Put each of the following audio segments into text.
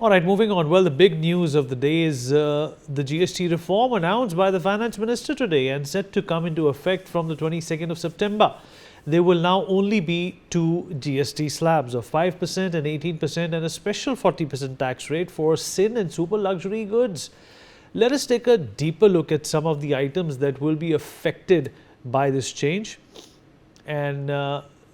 All right, moving on. Well, the big news of the day is the GST reform announced by the Finance Minister today and set to come into effect from the 22nd of September. There will now only be two GST slabs of 5% and 18% and a special 40% tax rate for sin and super luxury goods. Let us take a deeper look at some of the items that will be affected by this change. And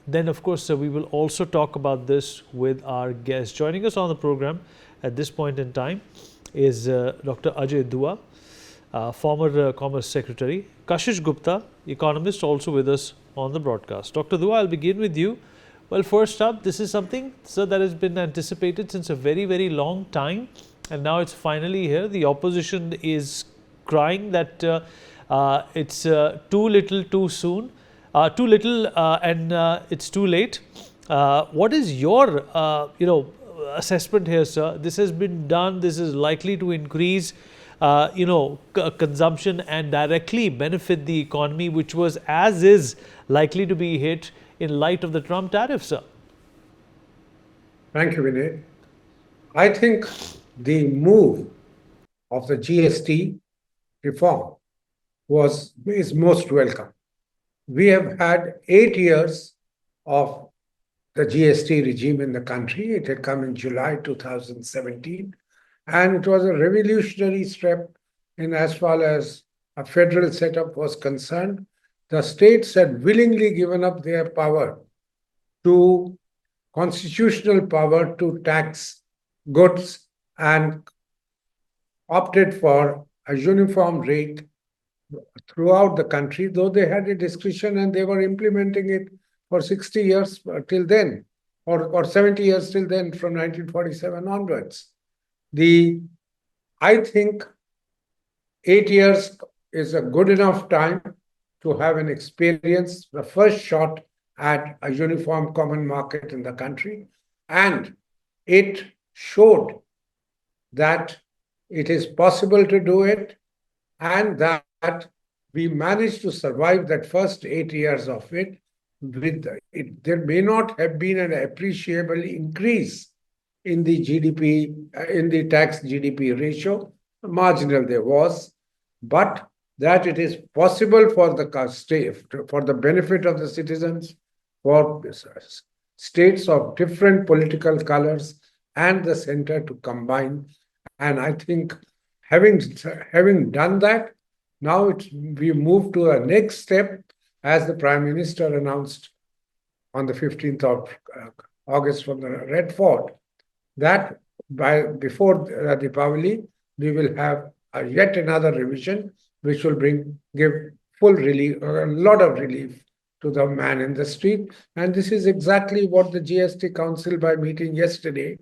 then, of course, we will also talk about this with our guest. Joining us on the program at this point in time is Dr. Ajay Dua, former Commerce Secretary, Kashish Gupta, economist, also with us on the broadcast. Dr. Dua, I'll begin with you. Well, first up, this is something, sir, that has been anticipated since a very, very long time, and now it's finally here. The opposition is crying that it's too little, too soon, too little, and it's too late. What is your, assessment here, sir? This has been done. This is likely to increase, consumption and directly benefit the economy, which was as is likely to be hit in light of the Trump tariffs, sir. Thank you, Vinay. I think the move of the GST reform is most welcome. We have had 8 years of the GST regime in the country. It had come in July 2017, and it was a revolutionary step in as far as a federal setup was concerned. The states had willingly given up their power to constitutional power to tax goods and opted for a uniform rate throughout the country, though they had a discretion and they were implementing it for 60 years till then, or 70 years till then, from 1947 onwards. I think 8 years is a good enough time to have an experience, the first shot at a uniform common market in the country. And it showed that it is possible to do it, and that we managed to survive that first 8 years of it. There may not have been an appreciable increase in the GDP, in the tax GDP ratio. Marginal there was, but that it is possible for the state, for the benefit of the citizens, for states of different political colors and the center to combine. And I think having done that, now we move to a next step, as the Prime Minister announced on the 15th of August from the Red Fort, that before Deepavali, we will have yet another revision, which will give full relief, a lot of relief to the man in the street. And this is exactly what the GST Council, by meeting yesterday,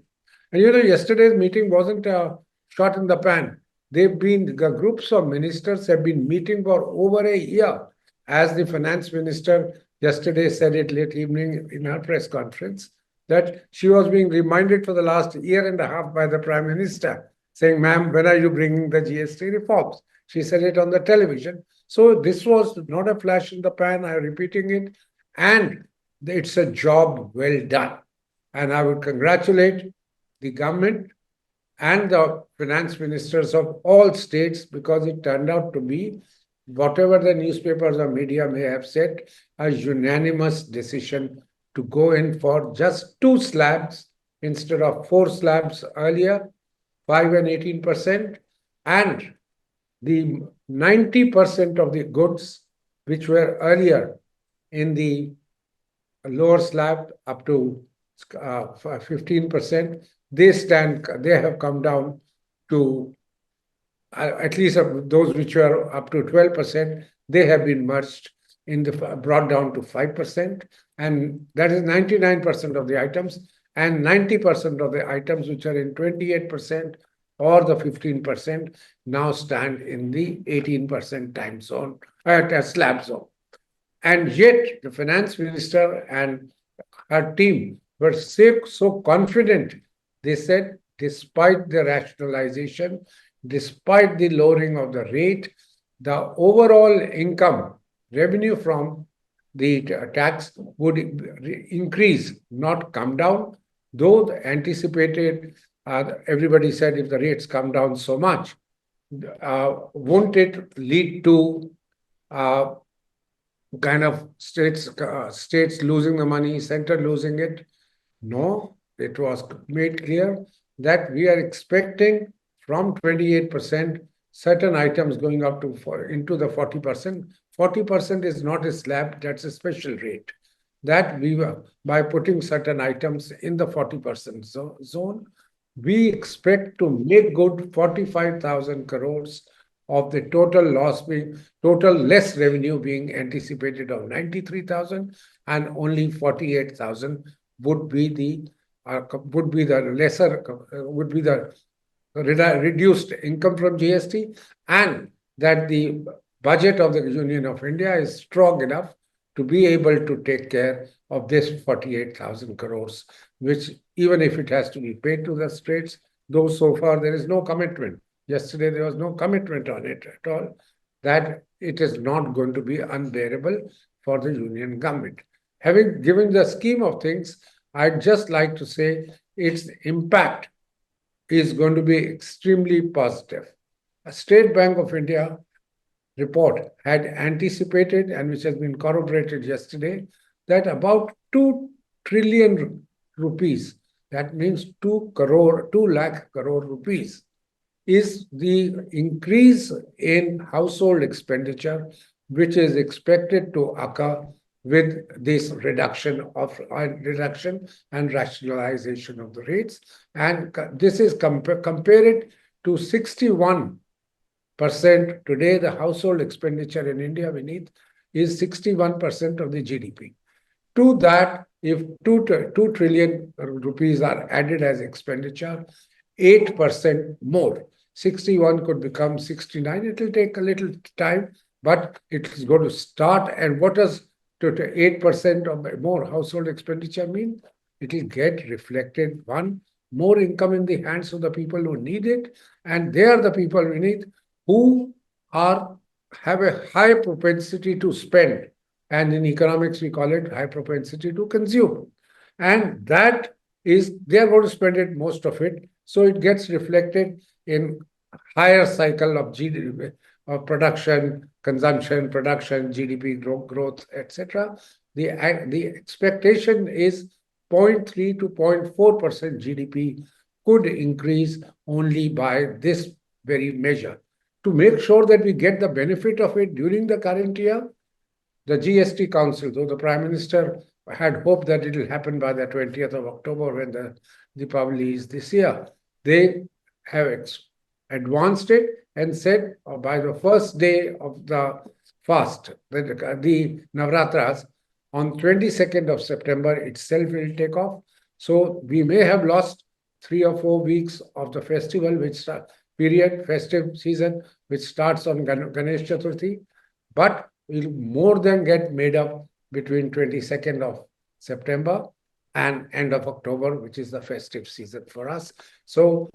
and yesterday's meeting wasn't a shot in the pan. Groups of ministers have been meeting for over a year. As the finance minister yesterday said it late evening in her press conference, that she was being reminded for the last year and a half by the Prime Minister, saying, "Ma'am, when are you bringing the GST reforms?" She said it on the television. So this was not a flash in the pan, I'm repeating it, and it's a job well done. And I would congratulate the government and the finance ministers of all states, because it turned out to be, whatever the newspapers or media may have said, a unanimous decision to go in for just 2 slabs instead of 4 slabs earlier, 5 and 18%, and the 90% of the goods which were earlier in the lower slab up to 15%, they have come down to at least those which were up to 12%, they have been merged brought down to 5%, and that is 99% of the items, and 90% of the items which are in 28% or the 15% now stand in the 18% time zone, slab zone. And yet the finance minister and her team were so confident. They said, despite the rationalization, despite the lowering of the rate, the overall income, revenue from the tax would increase, not come down, though the anticipated everybody said if the rates come down so much, won't it lead to kind of states losing the money, center losing it? No, it was made clear that we are expecting from 28% certain items going up to into the 40%. 40% is not a slab, that's a special rate. That we were, by putting certain items in the 40% zone, we expect to make good 45,000 crores of the total loss being total less revenue being anticipated of 93,000, and only 48,000 would be the lesser would be the reduced income from GST, and that the budget of the Union of India is strong enough to be able to take care of this 48,000 crores, which even if it has to be paid to the states, though so far there is no commitment. Yesterday there was no commitment on it at all, that it is not going to be unbearable for the union government. Having given the scheme of things, I'd just like to say its impact is going to be extremely positive. A State Bank of India report had anticipated, and which has been corroborated yesterday, that about 2 trillion rupees, that means 2 lakh crore rupees, is the increase in household expenditure which is expected to occur with this reduction and rationalization of the rates. And this is compared to 61%. Today, the household expenditure in India, Vineet, is 61% of the GDP. To that, if 2 trillion rupees are added as expenditure, 8% more. 61 could become 69. It will take a little time, but it's going to start. And what does 8% of more household expenditure mean? It will get reflected, one, more income in the hands of the people who need it. And they are the people we need who have a high propensity to spend. And in economics, we call it high propensity to consume. And that is, they are going to spend it, most of it. So it gets reflected in higher cycle of GDP, of production, consumption, production, GDP growth, etc. The expectation is 0.3 to 0.4% GDP could increase only by this very measure. To make sure that we get the benefit of it during the current year, the GST Council, though the Prime Minister had hoped that it will happen by the 20th of October when the Deepavali is this year, they have advanced it and said by the first day of the fast, the Navratras, on 22nd of September itself will take off. So we may have lost 3 or 4 weeks of the festival, festive season, which starts on Ganesh Chaturthi, but will more than get made up between 22nd of September and end of October, which is the festive season for us. So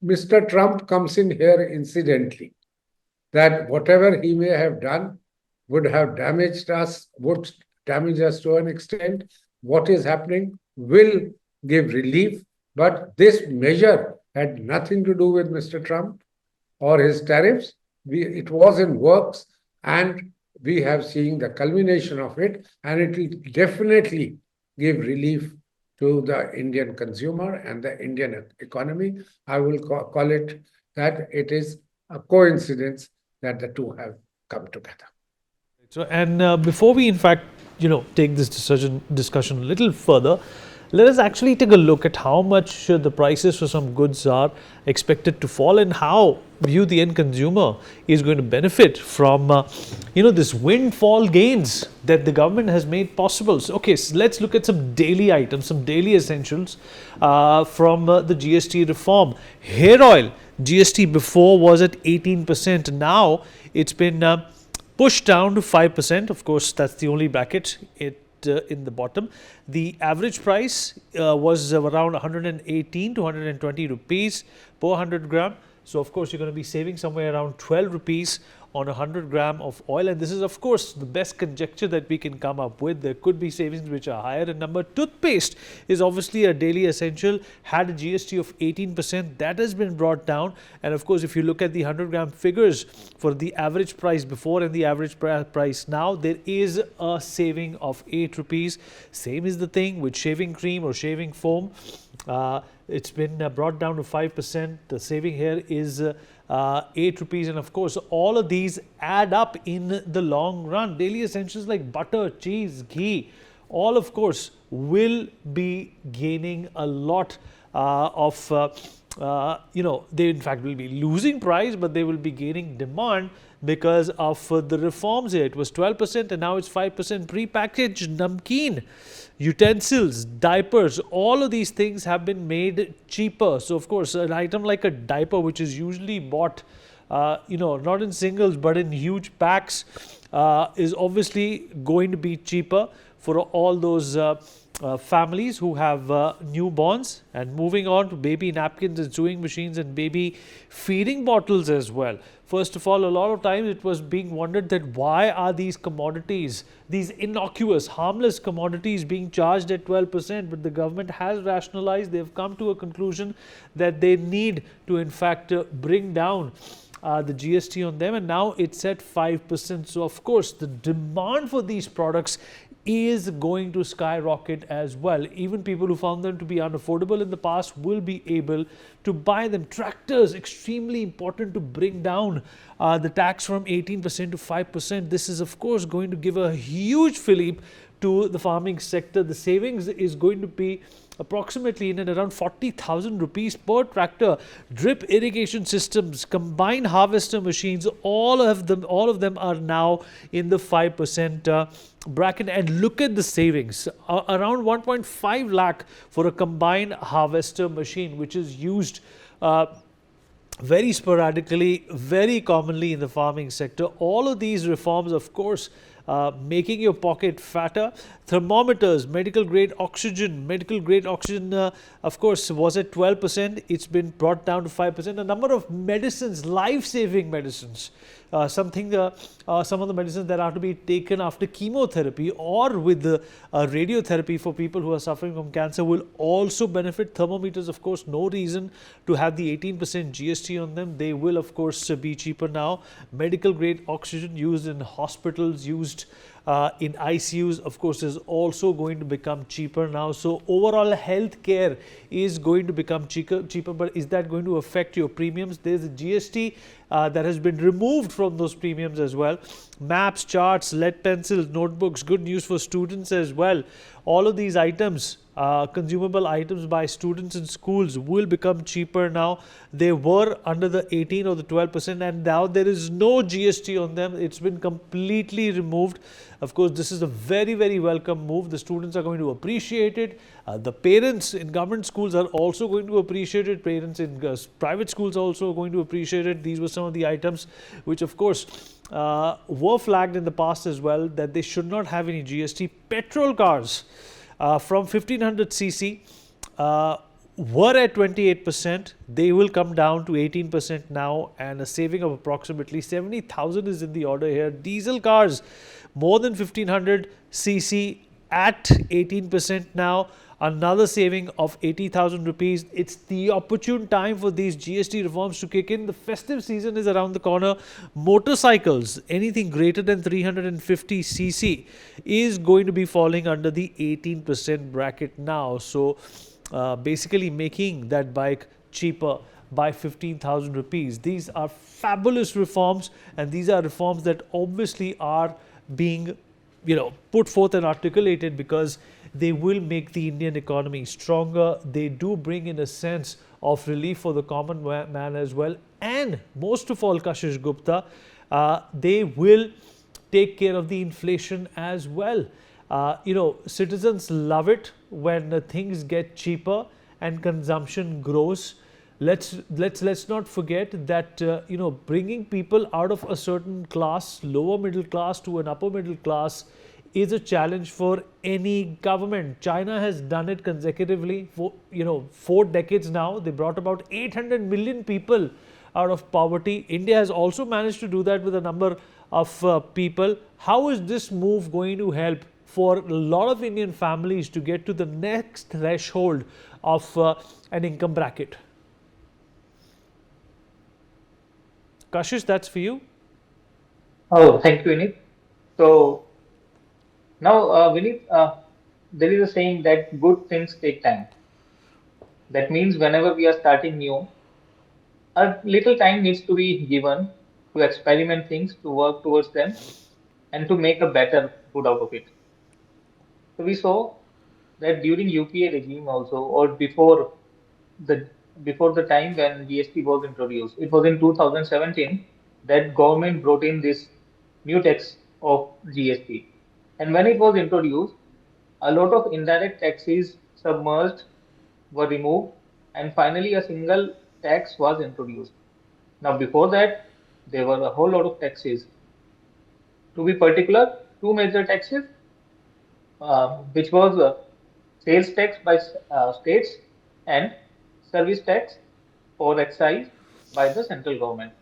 Mr. Trump comes in here incidentally, that whatever he may have done would have damaged us, would damage us to an extent. What is happening will give relief, but this measure had nothing to do with Mr. Trump or his tariffs. It was in works, and we have seen the culmination of it, and it will definitely give relief to the Indian consumer and the Indian economy. I will call it that it is a coincidence that the two have come together. So, and before we, in fact, take this discussion a little further, let us actually take a look at how much the prices for some goods are expected to fall, and how the end consumer is going to benefit from this windfall gains that the government has made possible. So, okay, so let's look at some daily items, some daily essentials from the GST reform. Hair oil GST before was at 18%. Now it's been pushed down to 5%. Of course, that's the only bracket in the bottom. The average price was around 118 to 120 rupees per 100 gram. So of course, you're going to be saving somewhere around 12 rupees on 100 gram of oil, and this is of course the best conjecture that we can come up with. There could be savings which are higher. And number, toothpaste is obviously a daily essential, had a GST of 18%, that has been brought down. And of course, if you look at the 100 gram figures for the average price before and the average price now, there is a saving of 8 rupees. Same is the thing with shaving cream or shaving foam. It's been brought down to 5%. The saving here is 8 rupees, and of course all of these add up in the long run. Daily essentials like butter, cheese, ghee, all of course will be gaining a lot they in fact will be losing price, but they will be gaining demand because of the reforms here. It was 12% and now it's 5%. Pre-packaged namkeen, utensils, diapers, all of these things have been made cheaper. So of course, an item like a diaper, which is usually bought not in singles but in huge packs, is obviously going to be cheaper for all those families who have newborns. And moving on to baby napkins and sewing machines and baby feeding bottles as well. First of all, a lot of times it was being wondered that why are these commodities, these innocuous, harmless commodities, being charged at 12%, but the government has rationalized. They've come to a conclusion that they need to in fact bring down the GST on them, and now it's at 5%. So of course the demand for these products is going to skyrocket as well. Even people who found them to be unaffordable in the past will be able to buy them. Tractors, extremely important to bring down the tax from 18% to 5%. This is of course going to give a huge fillip to the farming sector. The savings is going to be approximately in and around 40,000 rupees per tractor. Drip irrigation systems, combined harvester machines, all of them are now in the 5% bracket. And look at the savings, around 1.5 lakh for a combined harvester machine, which is used very sporadically, very commonly in the farming sector. All of these reforms, of course, making your pocket fatter. Thermometers, medical grade oxygen, of course was at 12%. It's been brought down to 5%. A number of medicines, life-saving medicines, some of the medicines that are to be taken after chemotherapy or with the radiotherapy for people who are suffering from cancer will also benefit. Thermometers, of course, no reason to have the 18% GST on them. They will of course be cheaper now. Medical grade oxygen used in hospitals, used in ICUs, of course, is also going to become cheaper now. So overall health care is going to become cheaper, but is that going to affect your premiums? There's a GST that has been removed from those premiums as well. Maps, charts, lead pencils, notebooks, good news for students as well. All of these items, consumable items by students in schools, will become cheaper now. They were under the 18 or the 12%, and now there is no GST on them. It's been completely removed. Of course, this is a very, very welcome move. The students are going to appreciate it. The parents in government schools are also going to appreciate it. Parents in private schools are also going to appreciate it. These were some of the items which, of course, were flagged in the past as well, that they should not have any GST. Petrol cars from 1500 cc were at 28%. They will come down to 18% now, and a saving of approximately 70,000 is in the order here. Diesel cars more than 1500 cc at 18% now, another saving of 80,000 rupees. It's the opportune time for these GST reforms to kick in. The festive season is around the corner. Motorcycles, anything greater than 350 cc is going to be falling under the 18% bracket now. So basically making that bike cheaper by 15,000 rupees. These are fabulous reforms, and these are reforms that obviously are being put forth and articulated because they will make the Indian economy stronger. They do bring in a sense of relief for the common man as well. And most of all, Kashish Gupta, they will take care of the inflation as well. Citizens love it when things get cheaper and consumption grows. Let's not forget that bringing people out of a certain class, lower middle class, to an upper middle class is a challenge for any government. China has done it consecutively for 4 decades now. They brought about 800 million people out of poverty. India has also managed to do that with a number of people. How is this move going to help for a lot of Indian families to get to the next threshold of an income bracket? Kashish, that's for you. Oh, thank you, Vinit. So now, Vinit, there is a saying that good things take time. That means whenever we are starting new, a little time needs to be given to experiment things, to work towards them, and to make a better good out of it. So we saw that during UPA regime also, or the before the time when GST was introduced, it was in 2017 that government brought in this new tax of GST. And when it was introduced, a lot of indirect taxes submerged were removed, and finally a single tax was introduced. Now, before that, there were a whole lot of taxes. To be particular, two major taxes, which was sales tax by states and service tax or excise by the central government.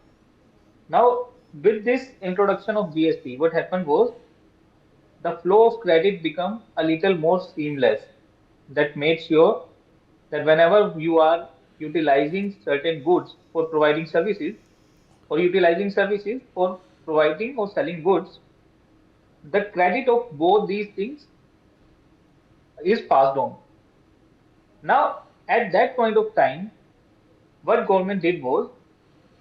Now, with this introduction of GST, what happened was the flow of credit become a little more seamless. That made sure that whenever you are utilizing certain goods for providing services or utilizing services for providing or selling goods, the credit of both these things is passed on. Now, at that point of time, what government did was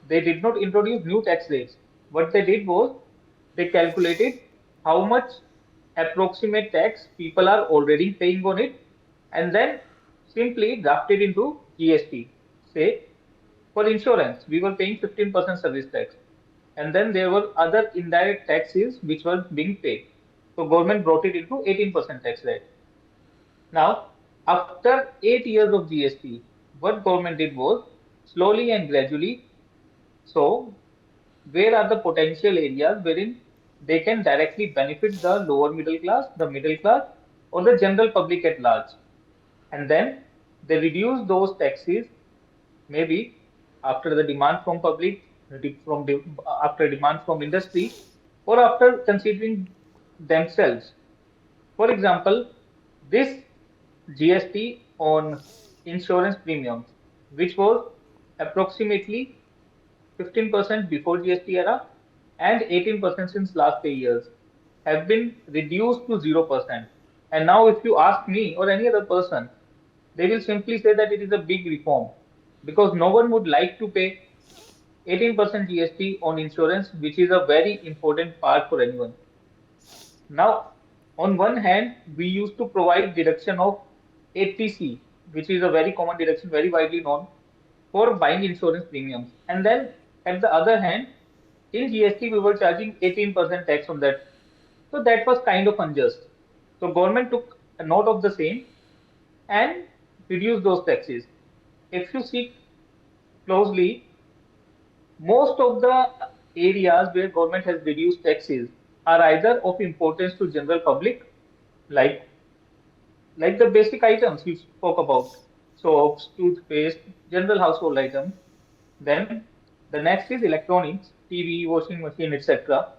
they did not introduce new tax rates. What they did was they calculated how much approximate tax people are already paying on it and then simply drafted into GST. Say, for insurance, we were paying 15% service tax, and then there were other indirect taxes which were being paid. So government brought it into 18% tax rate. Now, after 8 years of GST, what government did was slowly and gradually. So, where are the potential areas wherein they can directly benefit the lower middle class, or the general public at large? And then they reduce those taxes, maybe after the demand from public, after demand from industry, or after considering themselves. For example, this GST on insurance premiums, which was approximately 15% before GST era and 18% since last 8 years, have been reduced to 0%. And now, if you ask me or any other person, they will simply say that it is a big reform because no one would like to pay 18% GST on insurance, which is a very important part for anyone. Now, on one hand, we used to provide deduction of 80C, which is a very common deduction, very widely known for buying insurance premiums. And then at the other hand, in GST, we were charging 18% tax on that. So that was kind of unjust. So government took a note of the same and reduced those taxes. If you see closely, most of the areas where government has reduced taxes are either of importance to general public, like like the basic items you spoke about, soaps, toothpaste, general household items. Then the next is electronics, TV, washing machine, etc.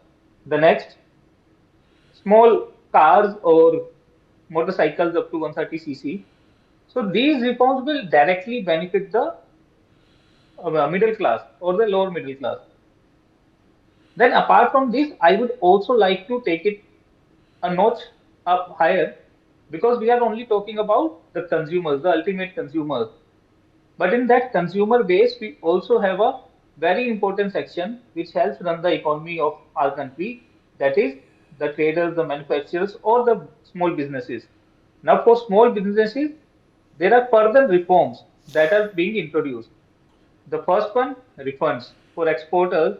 The next, small cars or motorcycles up to 130 cc. So these reforms will directly benefit the middle class or the lower middle class. Then apart from this, I would also like to take it a notch up higher because we are only talking about the consumers, the ultimate consumers. But in that consumer base, we also have a very important section which helps run the economy of our country. That is the traders, the manufacturers, or the small businesses. Now, for small businesses, there are further reforms that are being introduced. The first one, refunds. For exporters,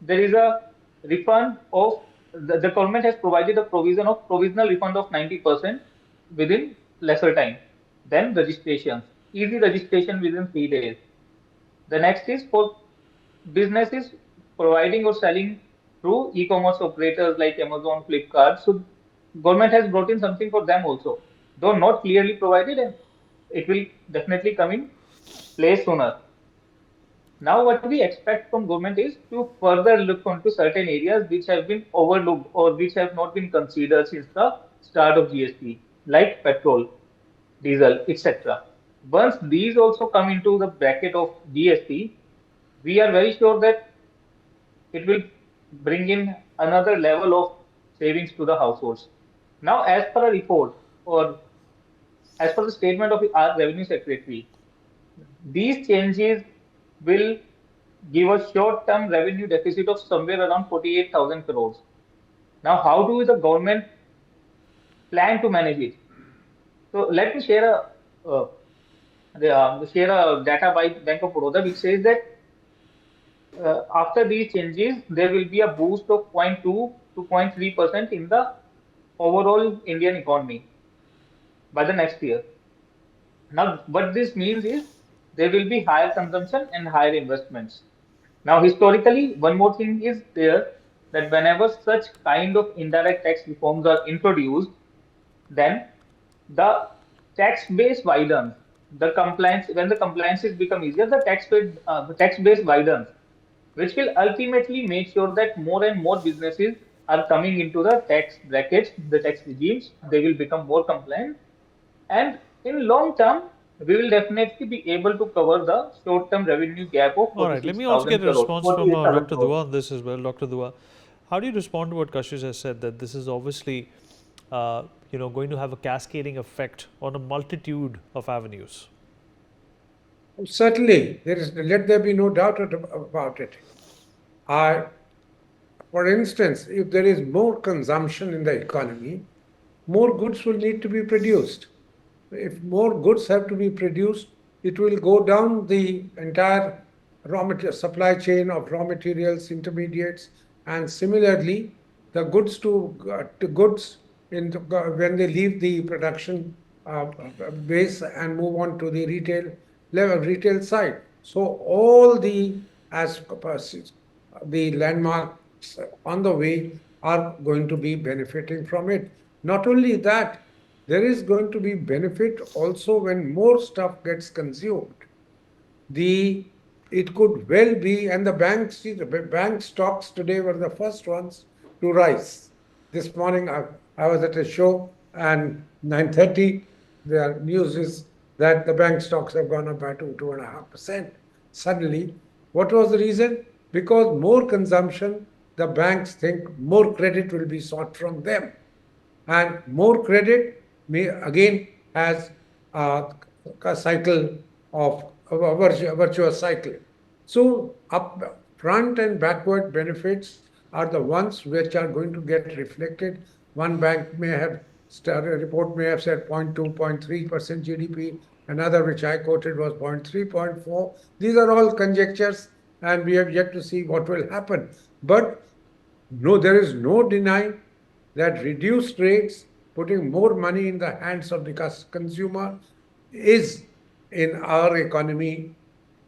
there is a refund of the government has provided a provision of provisional refund of 90% within lesser time. Then registrations, easy registration within 3 days. The next is for businesses providing or selling through e-commerce operators like Amazon, Flipkart. So government has brought in something for them also, though not clearly provided, and it will definitely come in place sooner. Now, what we expect from government is to further look onto certain areas which have been overlooked or which have not been considered since the start of GST, like petrol, diesel, etc. Once these also come into the bracket of GST, we are very sure that it will bring in another level of savings to the households. Now, as per a report or as per the statement of our revenue secretary, these changes will give a short-term revenue deficit of somewhere around 48,000 crores. Now, how do the government plan to manage it? So let me uh, share a data by Bank of Baroda, which says that after these changes, there will be a boost of 0.2 to 0.3% in the overall Indian economy by the next year. Now, what this means is there will be higher consumption and higher investments. Now, historically, one more thing is there that whenever such kind of indirect tax reforms are introduced, then the tax base widens. The compliance when the compliances become easier, the tax base widens, which will ultimately make sure that more and more businesses are coming into the tax brackets, the tax regimes. They will become more compliant, and in long term, we will definitely be able to cover the short-term revenue gap of All right, let me also get 46,000 a crores, response from 48,000 Dr. crores. Dua on this as well. Dr. Dua, how do you respond to what Kashish has said, that this is obviously going to have a cascading effect on a multitude of avenues? Certainly, let there be no doubt about it. I, for instance, if there is more consumption in the economy, more goods will need to be produced. If more goods have to be produced, it will go down the entire raw material supply chain of raw materials, intermediates, and similarly, the goods to goods when they leave the production base and move on to the retail side. So all as the landmarks on the way are going to be benefiting from it. Not only that, there is going to be benefit also when more stuff gets consumed. The It could well be, and the bank stocks today were the first ones to rise. This morning I was at a show and 9:30 the news is that the bank stocks have gone up by 2.5%. Suddenly, what was the reason? Because more consumption, the banks think more credit will be sought from them, and more credit may again has a cycle of a virtuous cycle. So up front and backward benefits are the ones which are going to get reflected. One bank may have a report may have said 0.2, 0.3% GDP. Another which I quoted was 0.3, 0.4. These are all conjectures, and we have yet to see what will happen. But no, there is no denying that reduced rates, putting more money in the hands of the consumer, is in our economy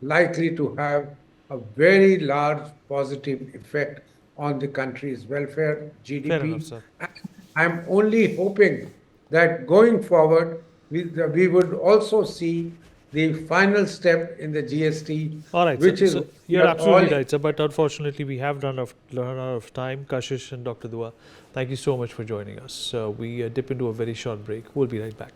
likely to have a very large positive effect on the country's welfare, Fair enough, GDP. sir. I'm only hoping that going forward, we would also see the final step in the GST, All right, sir. which is So what we you're are all. absolutely right, sir. But unfortunately, we have run out of time. Kashish and Dr. Dua, thank you so much for joining us. We dip into a very short break. We'll be right back.